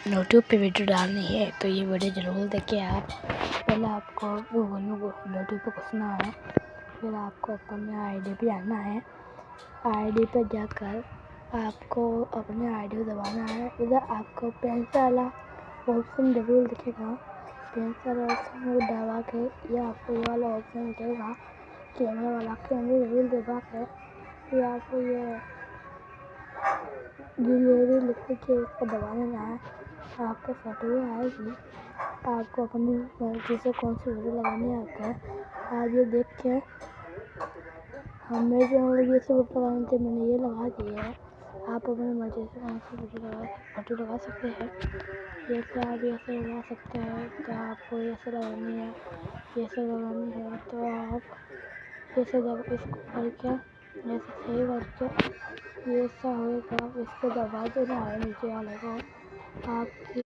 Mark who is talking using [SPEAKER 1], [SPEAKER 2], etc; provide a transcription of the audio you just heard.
[SPEAKER 1] YouTube पे video डालनी है तो ये वीडियो ज़रूर देखिए आप। पहले आपको गूगल में यूट्यूब पे घुसना है, फिर आपको अपने आईडी पे आना है। आईडी पे जाकर आपको अपने आईडी दबाना है। उधर आपको पेंसिल वाला ऑप्शन ज़रूर दिखेगा। पेंसिल वाला ऑप्शन को दबा के या आपको ये वाला ऑप्शन दिखेगा कैमरा वाला, कैमरा ज़रूर दबा के फिर आपको ये गैलरी लिख के उसको दबा देना है। आपको फ़ोटो आएगी। आपको अपनी मर्ज़ी से कौन सी वीडियो लगानी है आपको। आप ये देख के हमें जो ये सब लगानी थी मैंने ये लगा दी है। आप अपनी मर्ज़ी से कौन सी वीडियो लगा सकते हैं। जैसे आप ऐसे लगा सकते हैं तो आपको ऐसे लगानी है, तो आप ऐसे जब इसको करके ऐसे सही करके ये ऐसा होगा, इसको दबा देना है नीचे वाले को। आपकी